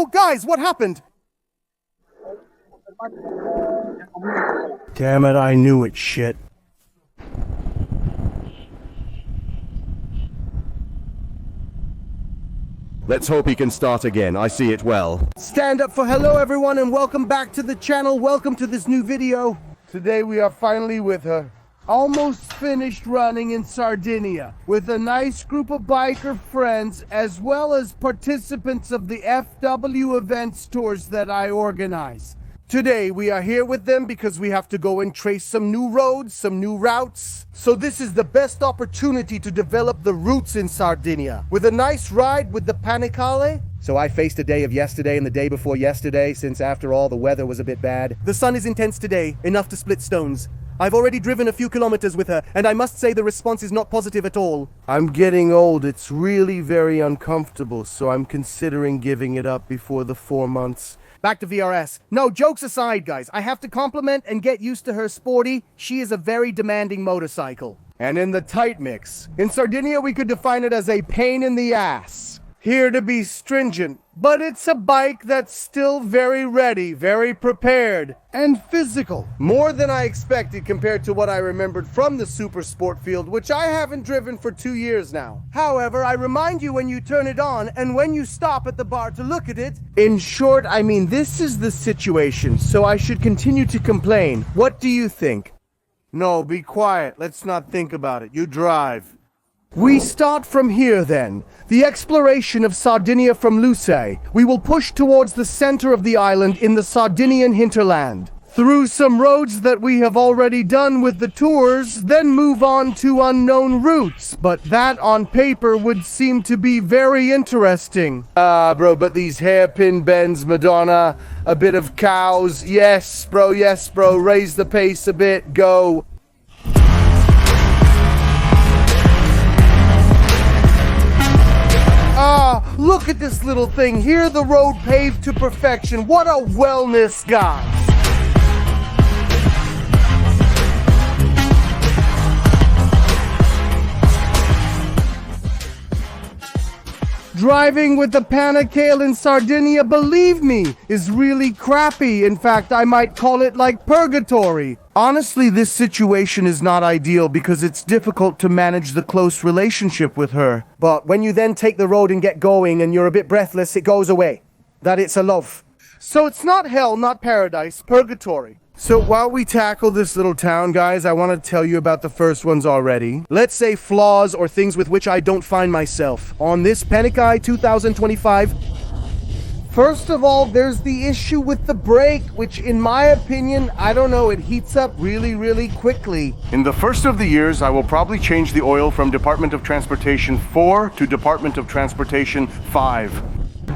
Oh, guys, what happened? Damn it, I knew it, shit. Let's hope he can start again. I see it well. Stand up for hello, everyone, and welcome back to the channel. Welcome to this new video. Today we are finally with her. Almost finished running in Sardinia with a nice group of biker friends as well as participants of the FW events tours that I organize. Today we are here with them because we have to go and trace some new roads, some new routes. So this is the best opportunity to develop the routes in Sardinia with a nice ride with the Panigale. So I faced a day of yesterday and the day before yesterday, since after all the weather was a bit bad. The sun is intense today, enough to split stones. I've already driven a few kilometers with her, and I must say the response is not positive at all. I'm getting old. It's really very uncomfortable, so I'm considering giving it up before the 4 months. Back to VRS. No, jokes aside, guys. I have to compliment and get used to her sporty. She is a very demanding motorcycle. And in the tight mix. In Sardinia, we could define it as a pain in the ass. Here to be stringent, but it's a bike that's still very ready, very prepared, and physical. More than I expected compared to what I remembered from the super sport field, which I haven't driven for 2 years now. However, I remind you when you turn it on and when you stop at the bar to look at it. In short, I mean, this is the situation, so I should continue to complain. What do you think? No, be quiet. Let's not think about it. You drive. We start from here then. The exploration of Sardinia from Luce. We will push towards the center of the island in the Sardinian hinterland. Through some roads that we have already done with the tours, then move on to unknown routes. But that on paper would seem to be very interesting. Bro, but these hairpin bends, Madonna, a bit of cows. Yes, bro, raise the pace a bit, go. Look at this little thing. Here the road paved to perfection. What a wellness, guys. Driving with the Panigale in Sardinia, believe me, is really crappy. In fact, I might call it like purgatory. Honestly, this situation is not ideal because it's difficult to manage the close relationship with her. But when you then take the road and get going and you're a bit breathless, it goes away. That it's a love. So it's not hell, not paradise, purgatory. So while we tackle this little town, guys, I want to tell you about the first ones already. Let's say flaws or things with which I don't find myself. On this Panigale 2025, first of all, there's the issue with the brake, which in my opinion, I don't know, it heats up really quickly. In the first of the years, I will probably change the oil from Department of Transportation 4 to Department of Transportation 5.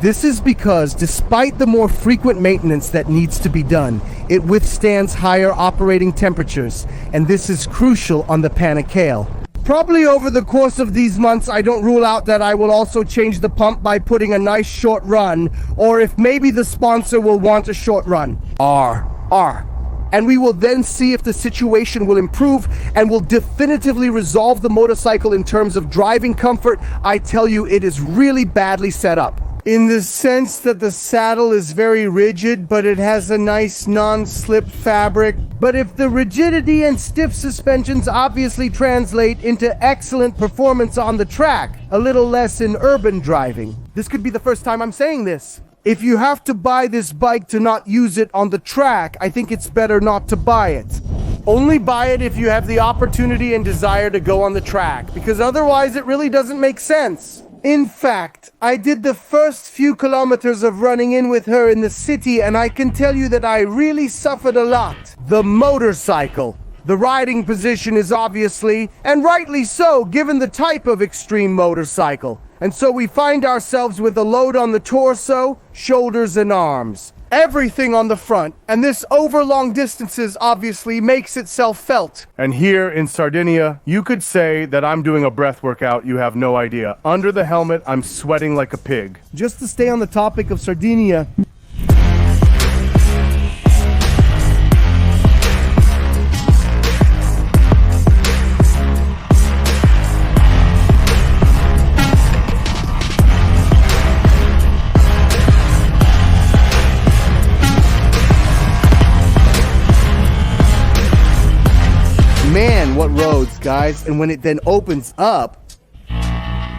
This is because, despite the more frequent maintenance that needs to be done, it withstands higher operating temperatures, and this is crucial on the Panigale. Probably over the course of these months, I don't rule out that I will also change the pump by putting a nice short run, or if maybe the sponsor will want a short run. R. And we will then see if the situation will improve and will definitively resolve the motorcycle in terms of driving comfort. I tell you, it is really badly set up. In the sense that the saddle is very rigid, but it has a nice non-slip fabric. But if the rigidity and stiff suspensions obviously translate into excellent performance on the track, a little less in urban driving. This could be the first time I'm saying this. If you have to buy this bike to not use it on the track, I think it's better not to buy it. Only buy it if you have the opportunity and desire to go on the track, because otherwise it really doesn't make sense. In fact, I did the first few kilometers of running in with her in the city, and I can tell you that I really suffered a lot. The motorcycle. The riding position is obviously, and rightly so, given the type of extreme motorcycle. And so we find ourselves with a load on the torso, shoulders, and arms. Everything on the front, and this over long distances obviously makes itself felt. And here in Sardinia, you could say that I'm doing a breath workout, you have no idea. Under the helmet, I'm sweating like a pig. Just to stay on the topic of Sardinia, roads, guys. And when it then opens up,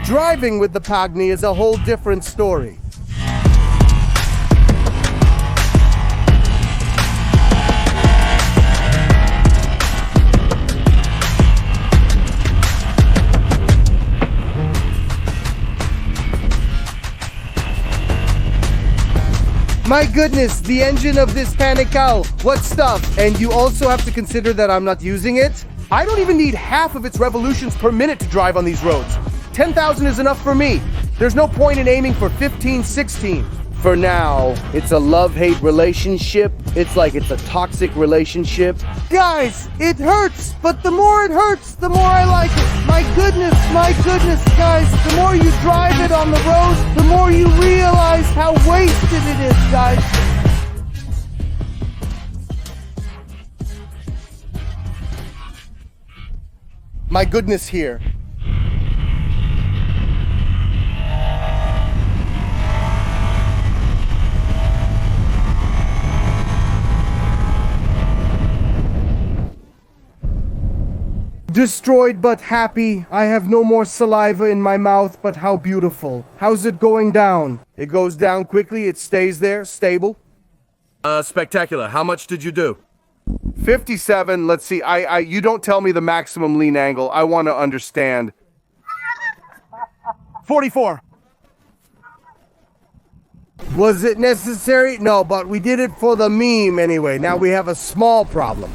driving with the Pagni is a whole different story. My goodness, the engine of this Panigale, what stuff? And you also have to consider that I'm not using it. I don't even need half of its revolutions per minute to drive on these roads. 10,000 is enough for me. There's no point in aiming for 15, 16. For now, it's a love-hate relationship. It's like it's a toxic relationship. Guys, it hurts, but the more it hurts, the more I like it. My goodness, guys, the more you drive it on the road, the more you realize how wasted it is, guys. My goodness here. Destroyed but happy. I have no more saliva in my mouth, but how beautiful. How's it going down? It goes down quickly, it stays there, stable. Spectacular. How much did you do? 57, let's see, you don't tell me the maximum lean angle. I want to understand. 44. Was it necessary? No, but we did it for the meme anyway. Now we have a small problem.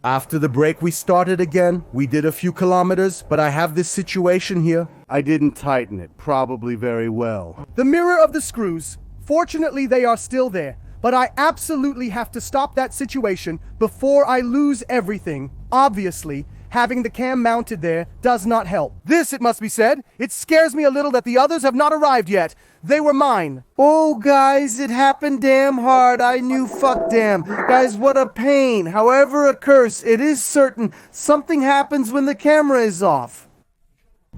After the break, we started again. We did a few kilometers, but I have this situation here. I didn't tighten it, probably very well. The mirror of the screws, fortunately they are still there, but I absolutely have to stop that situation before I lose everything. Obviously, having the cam mounted there does not help. This, it must be said, it scares me a little that the others have not arrived yet. They were mine. Oh, guys, it happened damn hard. I knew fuck damn. Guys, what a pain. However a curse, it is certain something happens when the camera is off.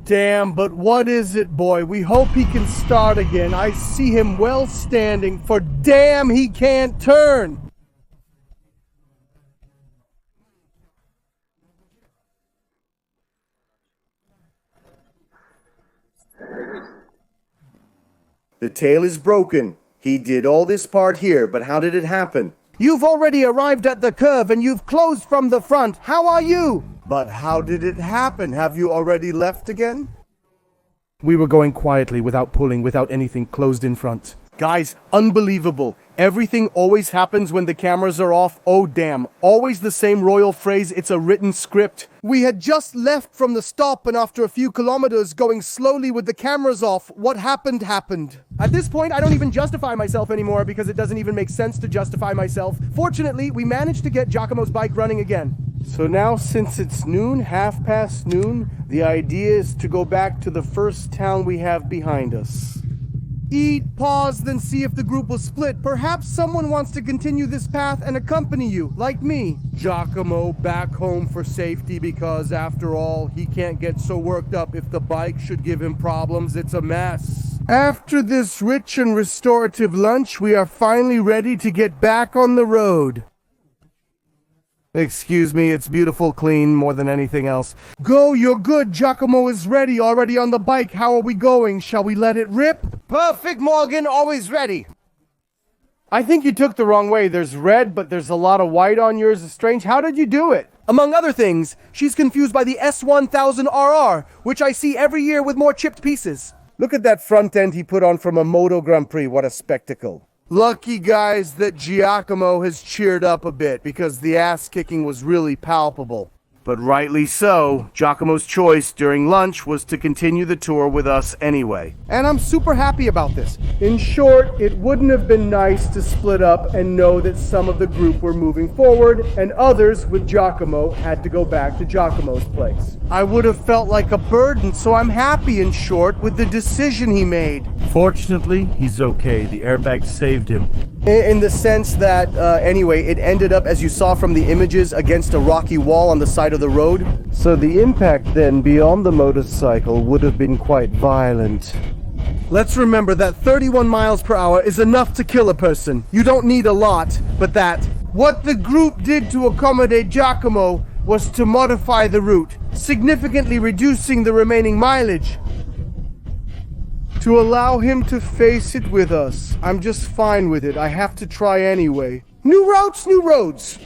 Damn, but what is it, boy? We hope he can start again. I see him well standing, for damn he can't turn. The tail is broken. He did all this part here, but how did it happen? You've already arrived at the curve and you've closed from the front. How are you? But how did it happen? Have you already left again? We were going quietly, without pulling, without anything, closed in front. Guys, unbelievable. Everything always happens when the cameras are off. Oh damn. Always the same royal phrase, it's a written script. We had just left from the stop, and after a few kilometers going slowly with the cameras off, what happened happened. At this point, I don't even justify myself anymore because it doesn't even make sense to justify myself. Fortunately, we managed to get Giacomo's bike running again. So now, since it's noon, half past noon, the idea is to go back to the first town we have behind us. Eat, pause, then see if the group will split. Perhaps someone wants to continue this path and accompany you, like me. Giacomo back home for safety because, after all, he can't get so worked up if the bike should give him problems. It's a mess. After this rich and restorative lunch, we are finally ready to get back on the road. Excuse me, it's beautiful, clean, more than anything else. Go, you're good. Giacomo is ready, already on the bike. How are we going? Shall we let it rip? Perfect, Morgan, always ready. I think you took the wrong way. There's red, but there's a lot of white on yours. It's strange. How did you do it? Among other things, she's confused by the S1000RR, which I see every year with more chipped pieces. Look at that front end he put on from a Moto Grand Prix. What a spectacle. Lucky, guys, that Giacomo has cheered up a bit because the ass kicking was really palpable. But rightly so, Giacomo's choice during lunch was to continue the tour with us anyway. And I'm super happy about this. In short, it wouldn't have been nice to split up and know that some of the group were moving forward and others with Giacomo had to go back to Giacomo's place. I would have felt like a burden, so I'm happy, in short, with the decision he made. Fortunately, he's okay. The airbag saved him. In the sense that, anyway, it ended up, as you saw from the images, against a rocky wall on the side of the road. So the impact then, beyond the motorcycle, would have been quite violent. Let's remember that 31 miles per hour is enough to kill a person. You don't need a lot, but that. What the group did to accommodate Giacomo was to modify the route, significantly reducing the remaining mileage. To allow him to face it with us. I'm just fine with it. I have to try anyway. New routes, new roads.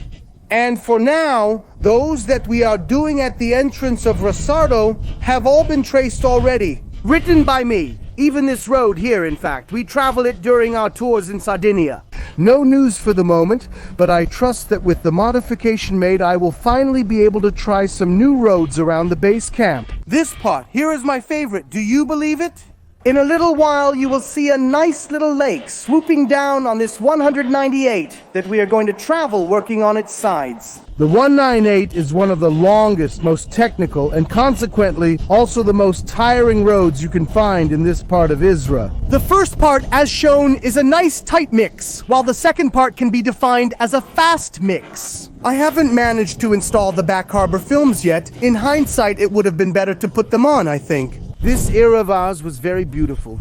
And for now, those that we are doing at the entrance of Rosardo have all been traced already. Written by me. Even this road here, in fact. We travel it during our tours in Sardinia. No news for the moment, but I trust that with the modification made, I will finally be able to try some new roads around the base camp. This part, here is my favorite. Do you believe it? In a little while, you will see a nice little lake swooping down on this 198 that we are going to travel working on its sides. The 198 is one of the longest, most technical, and consequently also the most tiring roads you can find in this part of Israel. The first part, as shown, is a nice tight mix, while the second part can be defined as a fast mix. I haven't managed to install the back harbor films yet. In hindsight, it would have been better to put them on, I think. This era of ours was very beautiful.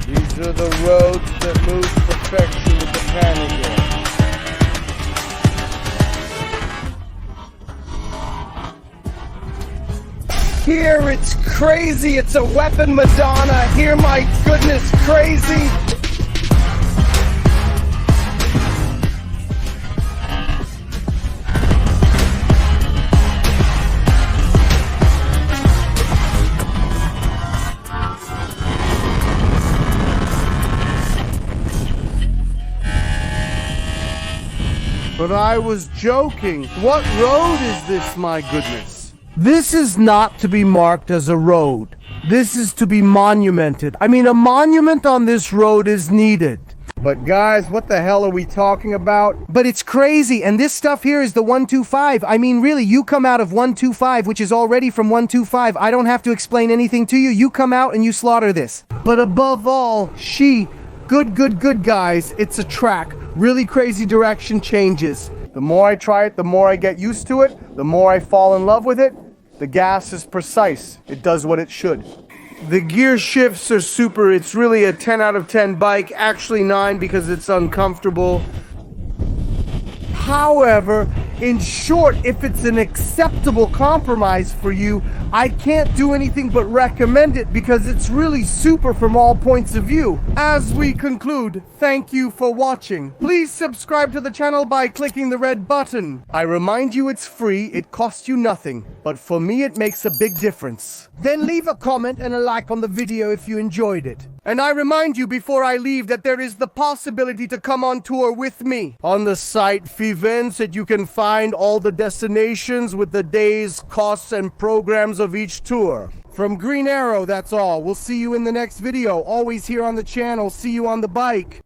These are the roads that move perfection with the Panigale. Here it's crazy, it's a weapon Madonna. Here, my goodness, crazy. But I was joking. What road is this, my goodness? This is not to be marked as a road. This is to be monumented. I mean, a monument on this road is needed. But guys, what the hell are we talking about? But it's crazy, and this stuff here is the 125. I mean, really, you come out of 125, which is already from 125. I don't have to explain anything to you. You come out and you slaughter this. But above all, good guys, it's a track. Really crazy direction changes. The more I try it, the more I get used to it, the more I fall in love with it. The gas is precise. It does what it should. The gear shifts are super. It's really a 10 out of 10 bike. Actually 9 because it's uncomfortable. However, in short, if it's an acceptable compromise for you, I can't do anything but recommend it because it's really super from all points of view. As we conclude, thank you for watching. Please subscribe to the channel by clicking the red button. I remind you it's free, it costs you nothing, but for me it makes a big difference. Then leave a comment and a like on the video if you enjoyed it. And I remind you before I leave that there is the possibility to come on tour with me. On the site Fivenset you can find all the destinations with the days, costs, and programs of each tour. From Green Arrow, that's all. We'll see you in the next video. Always here on the channel. See you on the bike.